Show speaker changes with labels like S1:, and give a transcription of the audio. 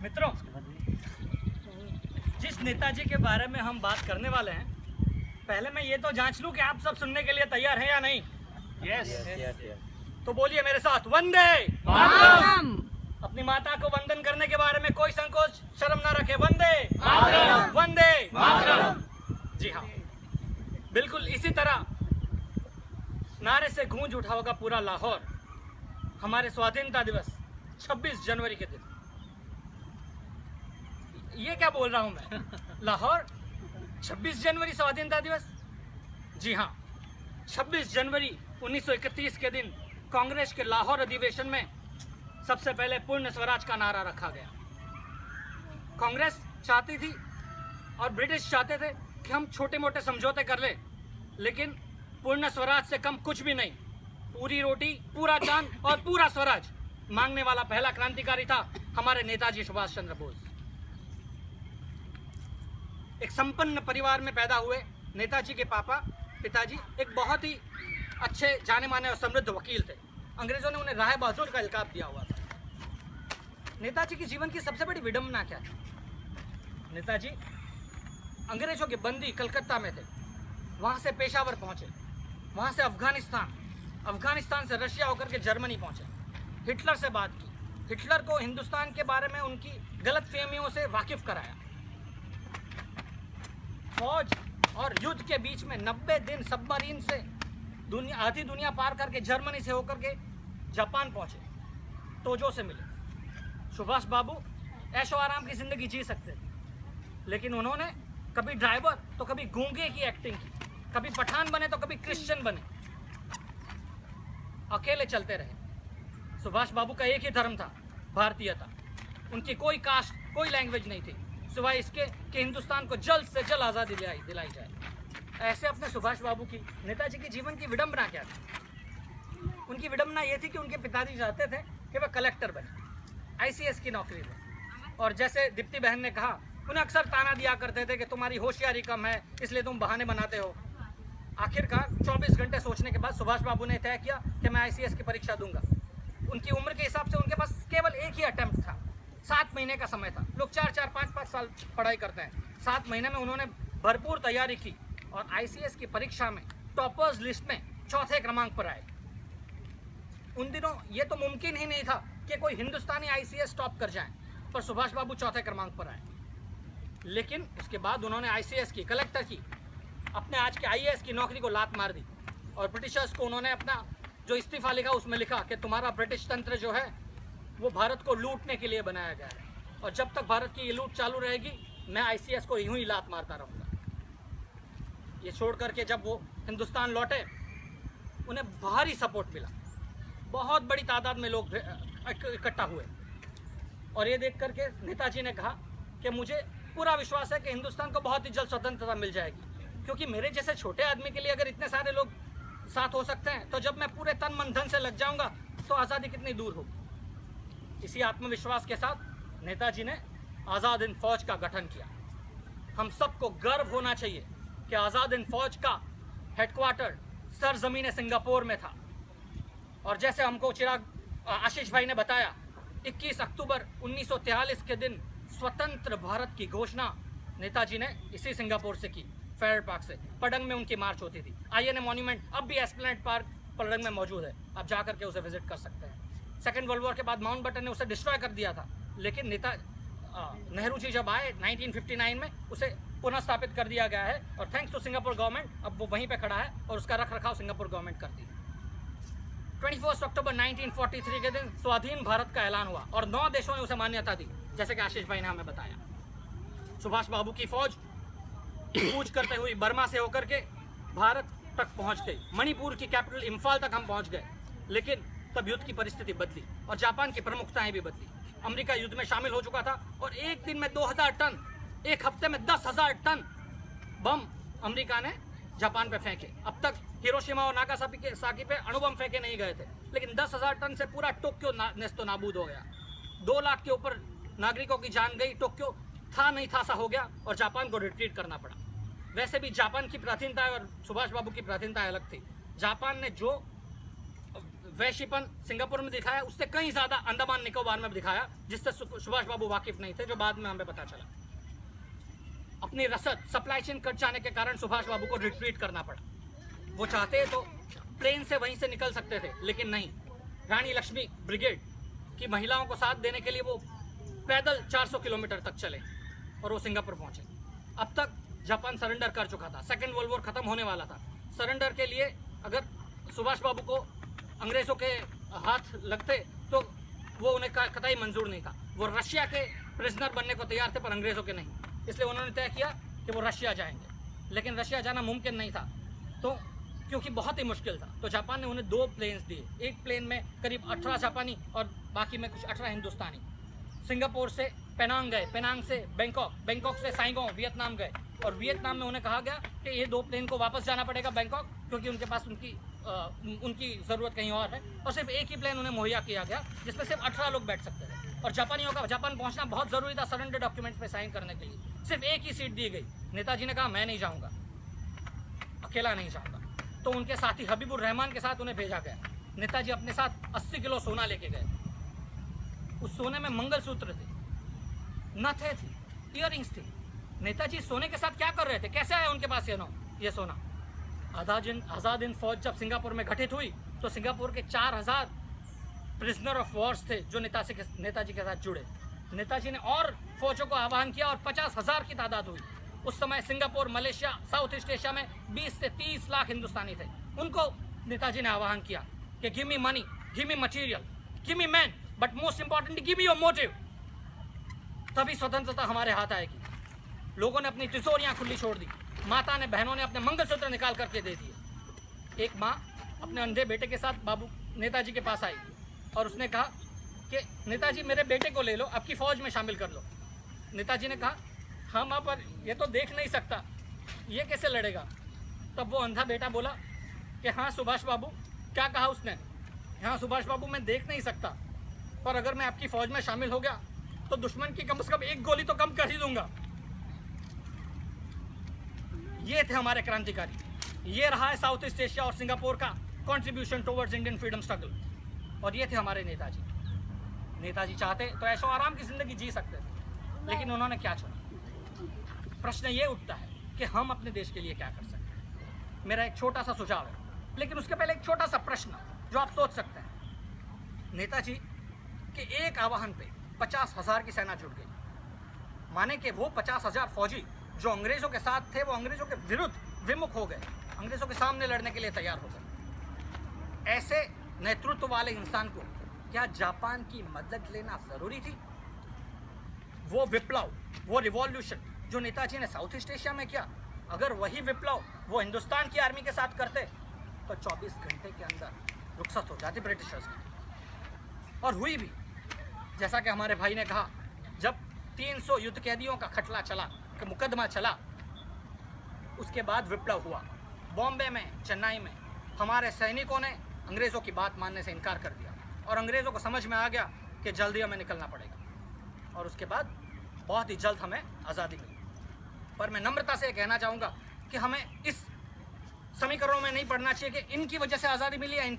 S1: मित्रों, जिस नेताजी के बारे में हम बात करने वाले हैं, पहले मैं ये तो जांच लूं कि आप सब सुनने के लिए तैयार हैं या नहीं।
S2: यस।
S1: तो बोलिए मेरे साथ, वंदे मातरम। अपनी माता को वंदन करने के बारे में कोई संकोच शर्म ना रखे। वंदे मातरम, वंदे मातरम। जी हाँ, बिल्कुल इसी तरह नारे से गूंज उठा होगा पूरा लाहौर हमारे स्वाधीनता दिवस 26 जनवरी के दिन। ये क्या बोल रहा हूं मैं? लाहौर 26 जनवरी स्वाधीनता दिवस। जी हाँ, 26 जनवरी 1931 के दिन कांग्रेस के लाहौर अधिवेशन में सबसे पहले पूर्ण स्वराज का नारा रखा गया। कांग्रेस चाहती थी और ब्रिटिश चाहते थे कि हम छोटे मोटे समझौते कर ले, लेकिन पूर्ण स्वराज से कम कुछ भी नहीं। पूरी रोटी, पूरा चांद और पूरा स्वराज मांगने वाला पहला क्रांतिकारी था हमारे नेताजी सुभाष चंद्र बोस। एक संपन्न परिवार में पैदा हुए नेताजी के पिताजी एक बहुत ही अच्छे जाने माने और समृद्ध वकील थे। अंग्रेजों ने उन्हें राय बहादुर का इल्काब दिया हुआ था। नेताजी के जीवन की सबसे बड़ी विडंबना क्या है? नेताजी अंग्रेजों के बंदी कलकत्ता में थे, वहां से पेशावर पहुंचे, वहां से अफगानिस्तान से रशिया होकर के जर्मनी पहुंचे, हिटलर से बात की, हिटलर को हिंदुस्तान के बारे में उनकी गलतफहमियों से वाकिफ कराया। फौज और युद्ध के बीच में 90 दिन सबमरीन से आधी दुनिया पार करके जर्मनी से होकर के जापान पहुंचे, तोजो से मिले। सुभाष बाबू ऐशो आराम की जिंदगी जी सकते थे, लेकिन उन्होंने कभी ड्राइवर तो कभी गूंगे की एक्टिंग की, कभी पठान बने तो कभी क्रिश्चियन बने, अकेले चलते रहे। सुभाष बाबू का एक ही धर्म था, भारतीयता। उनकी कोई कास्ट, कोई लैंग्वेज नहीं थी, सिवाय इसके कि हिंदुस्तान को जल्द से जल्द आज़ादी दिलाई जाए। ऐसे अपने सुभाष बाबू की, नेताजी के जीवन की विडंबना क्या थी? उनकी विडंबना ये थी कि उनके पिताजी चाहते थे कि वह कलेक्टर बने, ICS की नौकरी ले। और जैसे दीप्ति बहन ने कहा, उन्हें अक्सर ताना दिया करते थे कि तुम्हारी होशियारी कम है, इसलिए तुम बहाने बनाते हो। आखिरकार 24 घंटे सोचने के बाद सुभाष बाबू ने तय किया कि मैं ICS की परीक्षा दूंगा। उनकी उम्र के हिसाब से उनके पास केवल एक ही अटेम्प्ट था, 7 महीने का समय था। लोग 4-4, 5-5 साल पढ़ाई करते हैं। 7 महीने में उन्होंने भरपूर तैयारी की और ICS की परीक्षा में टॉपर्स लिस्ट में 4थे क्रमांक पर आए। उन दिनों ये तो मुमकिन ही नहीं था कि कोई हिंदुस्तानी ICS टॉप कर जाए, पर सुभाष बाबू 4थे क्रमांक पर आए। लेकिन उसके बाद उन्होंने ICS की, कलेक्टर की, अपने आज के IAS की नौकरी को लात मार दी और ब्रिटिशर्स को उन्होंने अपना जो इस्तीफा लिखा उसमें लिखा कि तुम्हारा ब्रिटिश तंत्र जो है वो भारत को लूटने के लिए बनाया गया है, और जब तक भारत की ये लूट चालू रहेगी मैं ICS को यूं ही लात मारता रहूँगा। ये छोड़ करके जब वो हिंदुस्तान लौटे, उन्हें भारी सपोर्ट मिला, बहुत बड़ी तादाद में लोग इकट्ठा हुए, और ये देख करके नेताजी ने कहा कि मुझे पूरा विश्वास है कि हिंदुस्तान को बहुत ही जल्द स्वतंत्रता मिल जाएगी, क्योंकि मेरे जैसे छोटे आदमी के लिए अगर इतने सारे लोग साथ हो सकते हैं, तो जब मैं पूरे तन मन धन से लग जाऊंगा तो आज़ादी कितनी दूर होगी। इसी आत्मविश्वास के साथ नेताजी ने आज़ाद हिंद फौज का गठन किया। हम सबको गर्व होना चाहिए कि आज़ाद हिंद फौज का हेडक्वार्टर सरजमीन सिंगापुर में था, और जैसे हमको आशीष भाई ने बताया, 21 अक्टूबर 1943 के दिन स्वतंत्र भारत की घोषणा नेताजी ने इसी सिंगापुर से की, फेयर पार्क से। पडंग में उनकी मार्च होती थी। INA मॉन्यूमेंट अब भी एस्प्लेनेड पार्क पडंग में मौजूद है, आप जाकर के उसे विजिट कर सकते हैं। सेकेंड वर्ल्ड वॉर के बाद माउंटबेटन ने उसे डिस्ट्रॉय कर दिया था, लेकिन नेहरू जी जब आए 1959 में उसे पुनः स्थापित कर दिया गया है, और थैंक्स टू सिंगापुर गवर्नमेंट अब वो वहीं पे खड़ा है और उसका रख रखाव सिंगापुर गवर्नमेंट करती है। 21 अक्टूबर 1943 के दिन स्वाधीन भारत का ऐलान हुआ और 9 देशों ने उसे मान्यता दी, जैसे कि आशीष भाई ने हमें बताया। सुभाष बाबू की फौज कूच करते हुए बर्मा से होकर के भारत तक पहुंच गई। मणिपुर की कैपिटल इम्फाल तक हम पहुंच गए, लेकिन तब युद्ध की परिस्थिति बदली और जापान की प्रमुखताएं भी बदली। अमेरिका युद्ध में शामिल हो चुका था और एक दिन में 2000 टन, एक हफ्ते में 10,000 टन बम अमेरिका ने जापान पे फेंके। अब तक हिरोशिमा और नागासाकी पे अणुबम फेंके नहीं गए थे, लेकिन 10,000 टन से पूरा टोक्यो नेस्तो नाबूद हो गया। 2 लाख के ऊपर नागरिकों की जान गई। टोक्यो था नहीं था सा हो गया और जापान को रिट्रीट करना पड़ा। वैसे भी जापान की प्राचीनता और सुभाष बाबू की प्राचीनता अलग थी। जापान ने जो वैश्यपन सिंगापुर में दिखाया, उससे कहीं ज़्यादा अंडमान निकोबार में दिखाया, जिससे सुभाष बाबू वाकिफ नहीं थे, जो बाद में हमें पता चला। अपनी रसद सप्लाई चेन कट जाने के कारण सुभाष बाबू को रिट्रीट करना पड़ा। वो चाहते तो प्लेन से वहीं से निकल सकते थे, लेकिन नहीं। रानी लक्ष्मी ब्रिगेड की महिलाओं को साथ देने के लिए वो पैदल 400 किलोमीटर तक चले और वो सिंगापुर पहुंचे। अब तक जापान सरेंडर कर चुका था, सेकेंड वर्ल्ड वॉर खत्म होने वाला था। सरेंडर के लिए अगर सुभाष बाबू को अंग्रेज़ों के हाथ लगते तो वो उन्हें कतई मंजूर नहीं था। वो रशिया के प्रिजनर बनने को तैयार थे, पर अंग्रेज़ों के नहीं। इसलिए उन्होंने तय किया कि वो रशिया जाएंगे, लेकिन रशिया जाना मुमकिन नहीं था, तो क्योंकि बहुत ही मुश्किल था। तो जापान ने उन्हें 2 प्लेन्स दिए। एक प्लेन में करीब 18 जापानी और बाकी में कुछ 18 हिंदुस्तानी। सिंगापुर से पेनांग गए, पेनांग से बैंकॉक, बैंकॉक से साइगोंग वियतनाम गए, और वियतनाम में उन्हें कहा गया कि ये 2 प्लेन को वापस जाना पड़ेगा बैंकॉक, क्योंकि उनके पास उनकी ज़रूरत कहीं और है। और सिर्फ एक ही प्लेन उन्हें मुहैया किया गया जिसमें सिर्फ 18 लोग बैठ सकते थे। और जापानियों का जापान पहुंचना बहुत ज़रूरी था सरेंडर डॉक्यूमेंट्स पे साइन करने के लिए। सिर्फ एक ही सीट दी गई। नेताजी ने कहा मैं नहीं जाऊँगा, अकेला नहीं जाऊँगा। तो उनके साथी हबीबुर रहमान के साथ उन्हें भेजा गया। नेताजी अपने साथ 80 किलो सोना लेके गए। उस सोने में मंगलसूत्र थे, नथें थी, इयररिंग्स थी। नेताजी सोने के साथ क्या कर रहे थे? कैसे आया उनके पास ये सोना? आज़ाद हिंद फौज जब सिंगापुर में गठित हुई तो सिंगापुर के 4000 प्रिजनर ऑफ वॉर्स थे जो नेताजी के साथ जुड़े। नेताजी ने और फौजों को आह्वान किया और 50,000 की तादाद हुई। उस समय Singapore, Malaysia, south east Asia में 20 से 30 लाख हिंदुस्तानी थे। उनको नेताजी ने आह्वान किया कि give me money, give me material, give me man, but most importantly give me your motive. तभी स्वतंत्रता हमारे हाथ आएगी। लोगों ने अपनी तिजोरियां खुली छोड़ दी। माता ने, बहनों ने अपने मंगलसूत्र निकाल करके दे दिए। एक माँ अपने अंधे बेटे के साथ नेताजी के पास आई और उसने कहा कि नेताजी मेरे बेटे को ले लो, आपकी फ़ौज में शामिल कर लो। नेताजी ने कहा हाँ माँ, पर ये तो देख नहीं सकता, ये कैसे लड़ेगा? तब वो अंधा बेटा बोला कि हाँ सुभाष बाबू। क्या कहा उसने? हाँ सुभाष बाबू, मैं देख नहीं सकता, पर अगर मैं आपकी फ़ौज में शामिल हो गया तो दुश्मन की कम से कम 1 गोली तो कम कर ही दूंगा। ये थे हमारे क्रांतिकारी। ये रहा है साउथ ईस्ट एशिया और सिंगापुर का contribution towards Indian freedom struggle. और ये थे हमारे नेताजी। नेताजी चाहते तो ऐशो आराम की ज़िंदगी जी सकते थे, लेकिन उन्होंने क्या चुना? प्रश्न ये उठता है कि हम अपने देश के लिए क्या कर सकते हैं। मेरा एक छोटा सा सुझाव है, लेकिन उसके पहले एक छोटा सा प्रश्न जो आप सोच सकते हैं। नेताजी के एक आह्वान पे 50,000 की सेना जुट गई। माने कि वो 50,000 फौजी जो अंग्रेज़ों के साथ थे, वो अंग्रेज़ों के विरुद्ध विमुख हो गए, अंग्रेज़ों के सामने लड़ने के लिए तैयार हो गए। ऐसे नेतृत्व वाले इंसान को क्या जापान की मदद लेना ज़रूरी थी? वो विप्लव, वो रिवॉल्यूशन जो नेताजी ने साउथ ईस्ट एशिया में किया, अगर वही विप्लव वो हिंदुस्तान की आर्मी के साथ करते तो 24 घंटे के अंदर रुखसत हो जाती ब्रिटिशर्स की। और हुई भी। जैसा कि हमारे भाई ने कहा, जब 300 युद्ध कैदियों का खटला चला, कि मुकदमा चला, उसके बाद विप्लव हुआ। बॉम्बे में, चेन्नई में हमारे सैनिकों ने अंग्रेज़ों की बात मानने से इनकार कर दिया और अंग्रेज़ों को समझ में आ गया कि जल्दी हमें निकलना पड़ेगा। और उसके बाद बहुत ही जल्द हमें आज़ादी मिली। पर मैं नम्रता से कहना चाहूँगा कि हमें इस समीकरणों में नहीं पढ़ना चाहिए कि इनकी वजह से आज़ादी मिली या इनकी